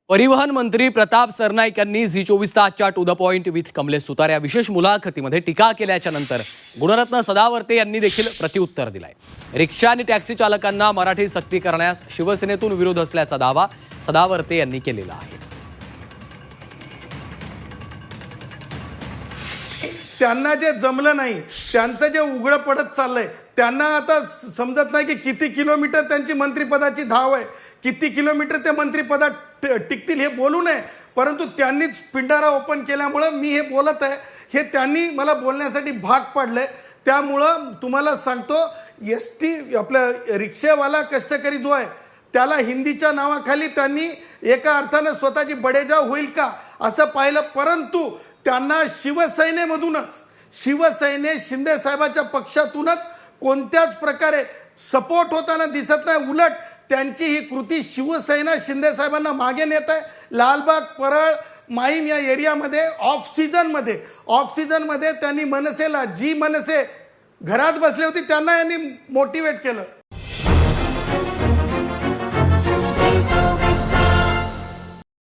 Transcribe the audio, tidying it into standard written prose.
परिवहन मंत्री प्रताप सरनाईक यांनी झी 24 तासच्या to the point with Kamlesh Sutar या विशेष मुलाखतीमध्ये टीका केल्याच्या नंतर गुणरत्न सदावर्ते यांनी देखील प्रत्युत्तर दिलंय। रिक्षा आणि टॅक्सी चालकांना मराठी सक्ती करण्यास शिवसेनेतून विरोध असल्याचा दावा सदावर्ते यांनी केलेला आहे। त्यांना जे जमलं नाही, त्यांचं जे उघड पडत चाललंय, त्यांना आता समजत नाही की किती किलोमीटर त्यांची मंत्रिपदाची धाव आहे, किती किलोमीटर ते मंत्रिपदात टिकतील हे बोलू नये, परंतु त्यांनीच पिंडारा ओपन केल्यामुळं मी हे बोलत आहे, हे त्यांनी मला बोलण्यासाठी भाग पाडले। त्यामुळं तुम्हाला सांगतो, एसटी आपलं रिक्षावाला कष्टकरी जो आहे त्याला हिंदीच्या नावाखाली त्यांनी एका अर्थाने स्वतःची बडेजाव होईल का असं पाहिलं, परंतु त्यांना शिवसेनेमधूनच शिंदे साहेबाच्या पक्षातूनच कोणत्याच प्रकारे सपोर्ट होताना दिसत नाही। उलट त्यांची ही कृती शिवसेना शिंदे साहेबांना मागे नेत आहे। लालबाग, परळ, माहीम या एरियामध्ये ऑफ सीझनमध्ये त्यांनी मनसेला, जी मनसे घरात बसली होती त्यांना यांनी मोटिवेट केलं।